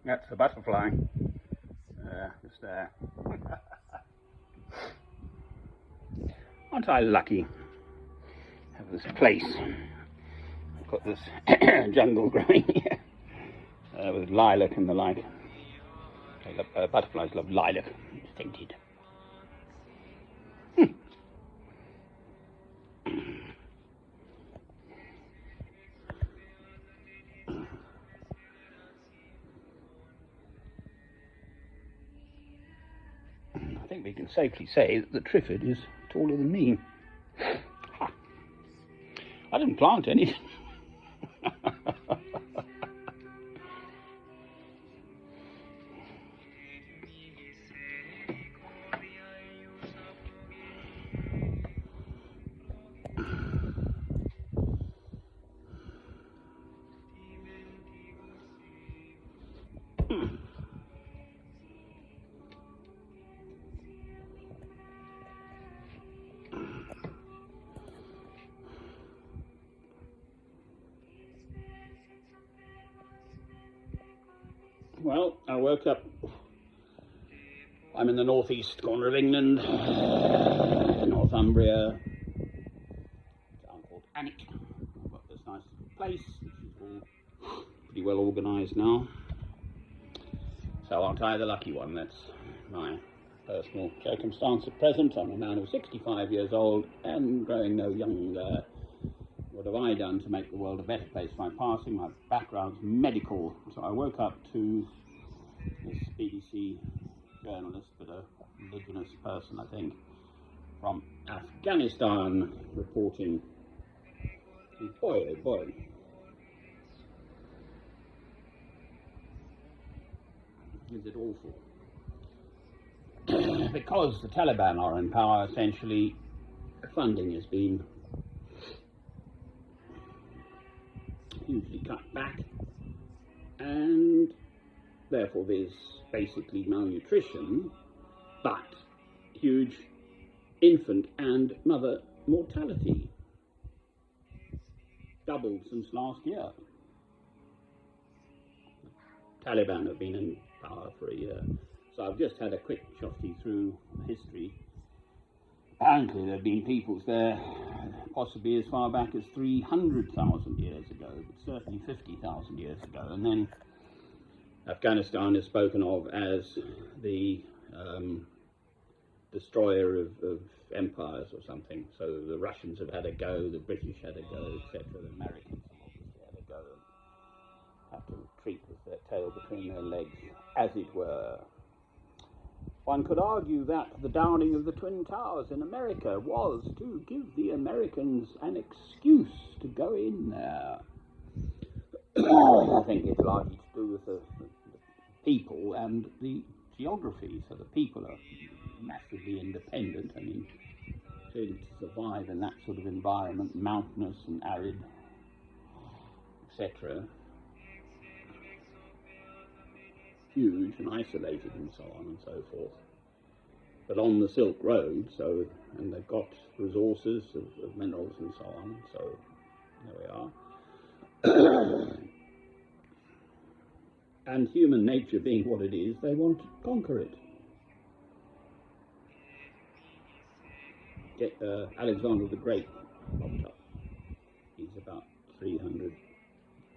That's a butterfly. Just there. Aren't I lucky? Have this place. I've got this jungle growing here with lilac and the like. Butterflies love lilac. Scented. I think we can safely say that the Triffid is taller than me. Ha. I didn't plant anything. Well, I woke up. I'm in the northeast corner of England, Northumbria, a town called Alnwick. I've got this nice place, which is all pretty well organised now. So aren't I the lucky one? That's my personal circumstance at present. I'm a man of 65 years old and growing no younger. What have I done to make the world a better place by passing? My background's medical, so I woke up to this BBC journalist, but a indigenous person, I think, from Afghanistan, reporting. And boy, oh boy. Is it awful? Because the Taliban are in power, essentially, funding has been hugely cut back, and therefore there's basically malnutrition, but huge infant and mother mortality, doubled since last year. The Taliban have been in power for a year, so I've just had a quick shofty through history. Apparently there have been peoples there possibly as far back as 300,000 years ago, but certainly 50,000 years ago. And then Afghanistan is spoken of as the destroyer of empires or something. So the Russians have had a go, the British had a go, etc. The Americans have obviously had a go and have to retreat with their tail between their legs, as it were. One could argue that the downing of the Twin Towers in America was to give the Americans an excuse to go in there. I think it's largely to do with the people and the geography. So the people are massively independent. I mean, to survive in that sort of environment, mountainous and arid, etc., huge and isolated and so on and so forth. But on the Silk Road, and they've got resources of minerals and so on, so there we are. And human nature being what it is, they want to conquer it. Alexander the Great popped up. He's about 300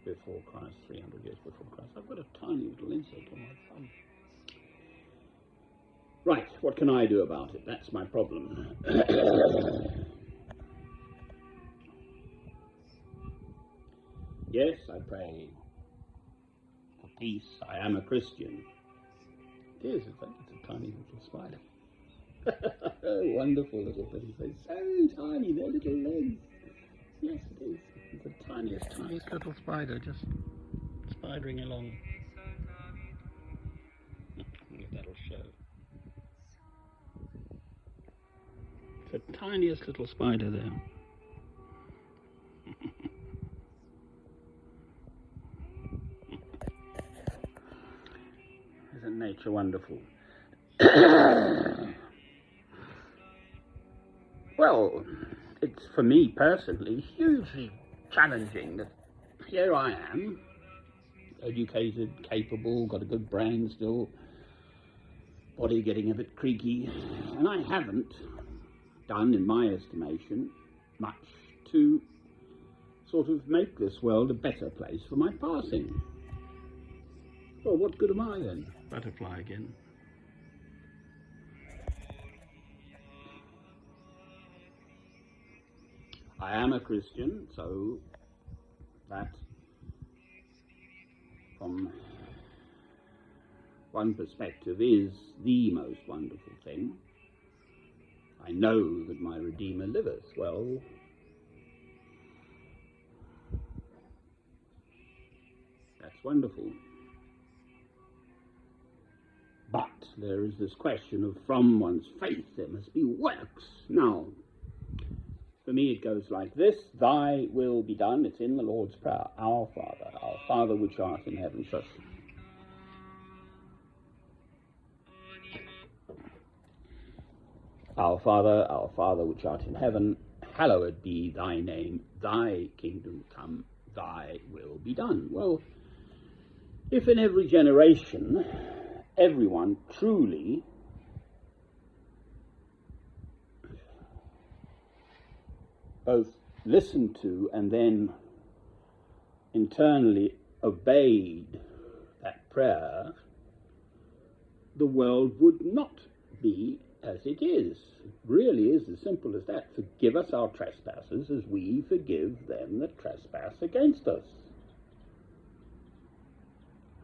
before Christ, 300 years before Christ. I've got a tiny little insect on my thumb. Right, what can I do about it? That's my problem. Yes, I pray for peace. I am a Christian. It is, it's a tiny little spider. Wonderful little thing. They're so tiny, their little legs. Yes, it is. It's the tiniest little spider, just spidering along. That'll show. It's the tiniest little spider there. Isn't nature wonderful? Well, it's for me personally hugely challenging that here I am educated, capable, got a good brain still, body getting a bit creaky, and I haven't done, in my estimation, much to sort of make this world a better place for my passing. Well, what good am I then? Butterfly again. I am a Christian, so that, from one perspective, is the most wonderful thing. I know that my Redeemer liveth. Well, that's wonderful. But there is this question of, from one's faith there must be works. Now, for me it goes like this: Thy will be done. It's in the Lord's Prayer. Our Father which art in heaven. So, our Father which art in heaven, hallowed be thy name. Thy kingdom come, thy will be done. Well, if in every generation everyone truly both listened to and then internally obeyed that prayer, the world would not be as it is. It really is as simple as that. Forgive us our trespasses as we forgive them that trespass against us.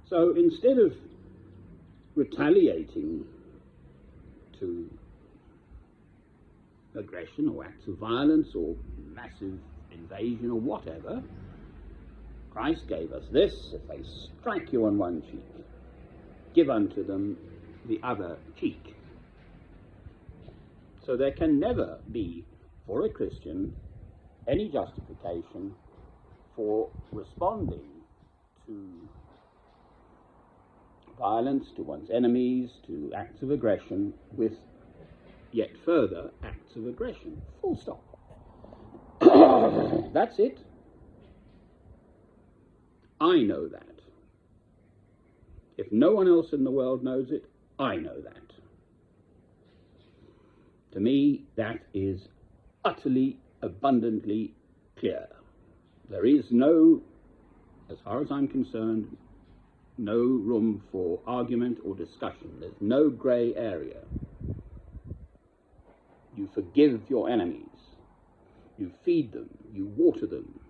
So instead of retaliating to aggression or acts of violence or massive invasion or whatever, Christ gave us this: if they strike you on one cheek, give unto them the other cheek. So there can never be, for a Christian, any justification for responding to violence, to one's enemies, to acts of aggression, with yet further acts of aggression. Full stop. That's it. I know that. If no one else in the world knows it, I know that. To me, that is utterly, abundantly clear. There is no, as far as I'm concerned, no room for argument or discussion. There's no grey area. You forgive your enemies. You feed them. You water them.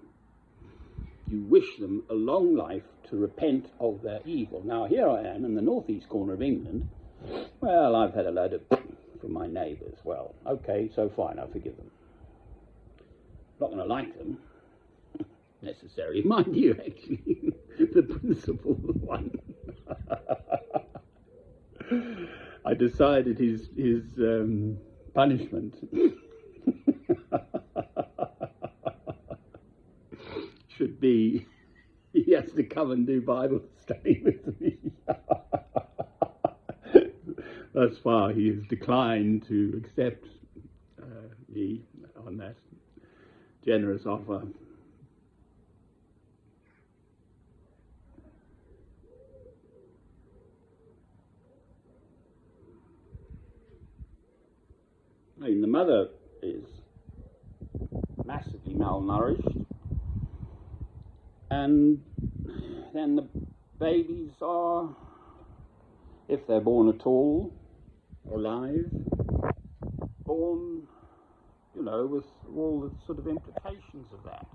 You wish them a long life to repent of their evil. Now, here I am in the northeast corner of England. Well, I've had a load of from my neighbours. Well, okay, so fine, I forgive them. Not going to like them, necessarily. Mind you, actually, the principal one. I decided his punishment should be he has to come and do Bible study with me. Thus far, he has declined to accept me on that generous offer. I mean, the mother is massively malnourished, and then the babies are, if they're born at all, alive, born, you know, with all the sort of implications of that.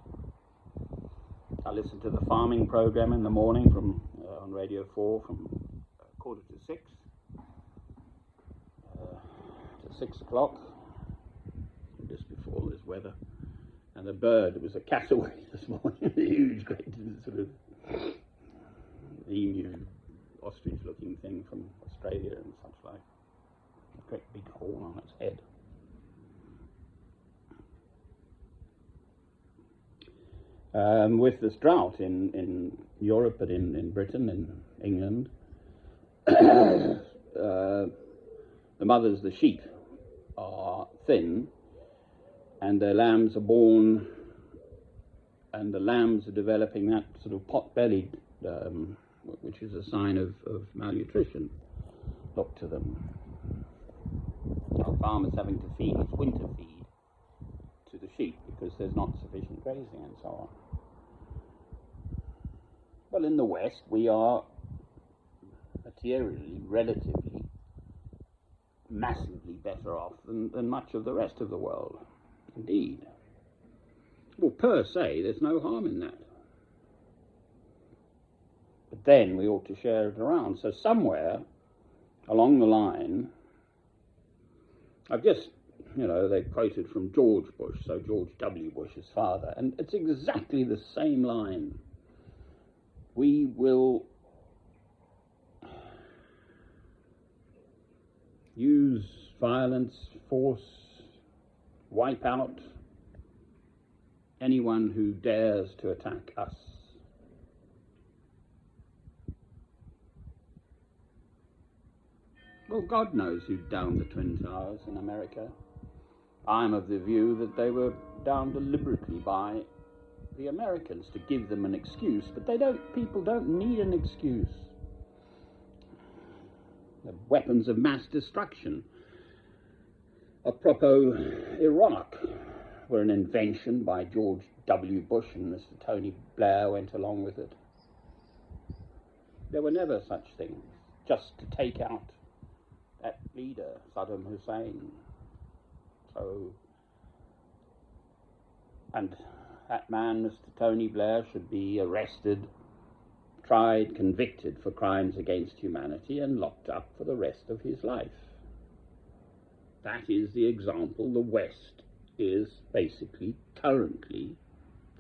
I listen to the farming program in the morning from on Radio 4 from 5:45 to 6 o'clock, just before this weather. And the bird, it was a cassowary this morning, a huge, great sort of emu, ostrich-looking thing from Australia and such like. A great big horn on its head. With this drought in Europe, but in Britain, in England, the mothers, the sheep, are thin, and their lambs are born, and the lambs are developing that sort of pot-bellied which is a sign of malnutrition. Look to them. Our farmers having to feed with winter feed to the sheep because there's not sufficient grazing and so on. Well, in the West, we are materially, relatively, massively better off than much of the rest of the world. Indeed. Well, per se, there's no harm in that. But then we ought to share it around. So somewhere along the line, I've just, they quoted from George Bush, so George W. Bush's father, and it's exactly the same line. We will use violence, force, wipe out anyone who dares to attack us. Well, God knows who downed the Twin Towers in America. I'm of the view that they were downed deliberately by the Americans to give them an excuse, but people don't need an excuse. The weapons of mass destruction, apropos Iraq, were an invention by George W. Bush, and Mr. Tony Blair went along with it. There were never such things, just to take out that leader, Saddam Hussein. And that man, Mr. Tony Blair, should be arrested, tried, convicted for crimes against humanity, and locked up for the rest of his life. That is the example the West is basically currently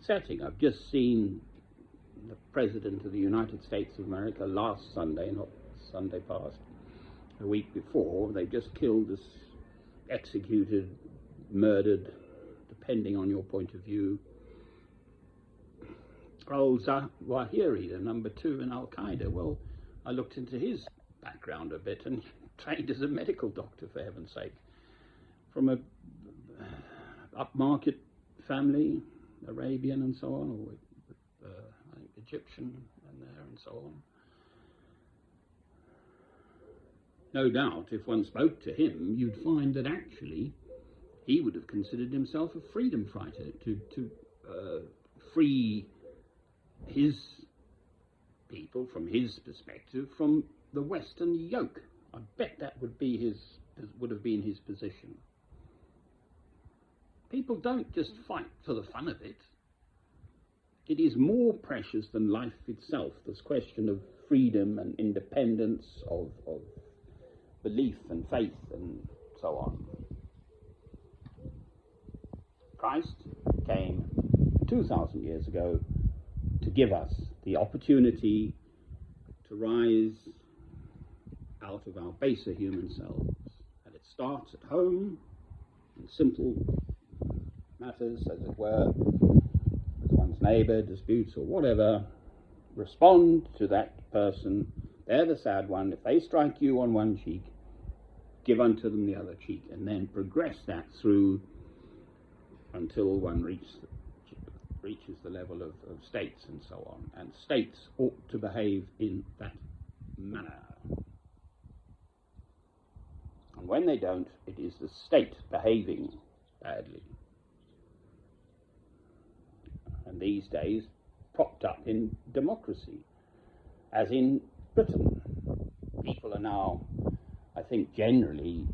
setting. I've just seen the President of the United States of America last Sunday, not Sunday past, the week before. They just killed this, executed, murdered, depending on your point of view, al-Zawahiri, the number 2 in Al-Qaeda. Well, I looked into his background a bit, and trained as a medical doctor, for heaven's sake, from a upmarket family, Arabian and so on, or Egyptian and there and so on. No doubt, if one spoke to him, you'd find that actually he would have considered himself a freedom fighter to free his people, from his perspective, from the Western yoke. I bet that would have been his position. People don't just fight for the fun of it. It is more precious than life itself, this question of freedom and independence, of belief and faith and so on. Christ came 2,000 years ago to give us the opportunity to rise out of our baser human selves. And it starts at home, in simple matters, as it were, with one's neighbour, disputes or whatever. Respond to that person. They're the sad one. If they strike you on one cheek, give unto them the other cheek, and then progress that through until one reaches the level of states and so on. And states ought to behave in that manner. And when they don't, it is the state behaving badly. And these days, propped up in democracy, as in Britain. People are now, I think, generally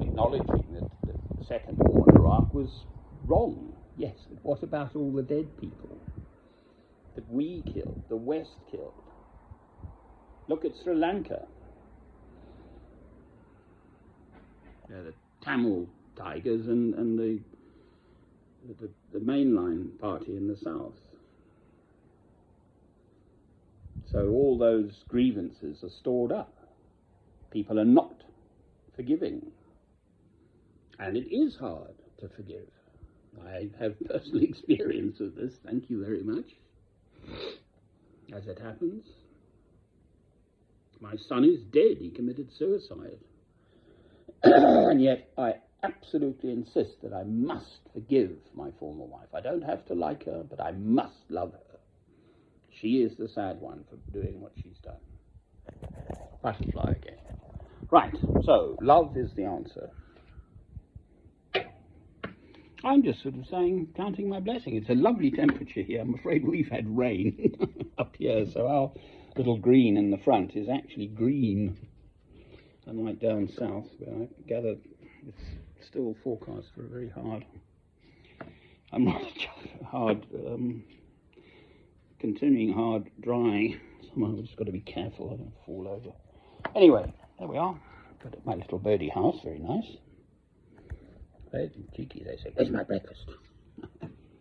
acknowledging that the second war in Iraq was wrong. Yes, but what about all the dead people that we killed, the West killed? Look at Sri Lanka. The Tamil Tigers and the mainline party in the south. So all those grievances are stored up. People are not forgiving. And it is hard to forgive. I have personal experience of this, thank you very much. As it happens, my son is dead. He committed suicide. And yet I absolutely insist that I must forgive my former wife. I don't have to like her, but I must love her. She is the sad one for doing what she's done. Butterfly again. Right, so love is the answer. I'm just sort of saying, counting my blessing. It's a lovely temperature here. I'm afraid we've had rain up here, so our little green in the front is actually green, unlike down south, where I gather it's still forecast for a very continuing hard drying. Somehow I've just got to be careful I don't fall over. Anyway, there we are. Got my little birdie house, very nice. Very cheeky, they say. Where's my breakfast?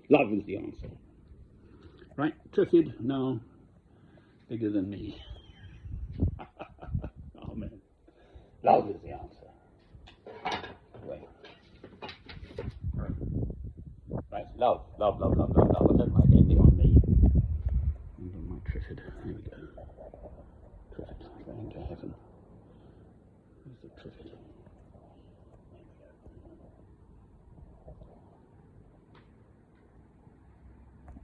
Love is the answer. Right, Trifid, now bigger than me. Amen. Love is the answer. Wait. Right, love. I don't like anything on me. And on my Trifid. Here we go. Trifid, going to heaven. Where's the Trifid?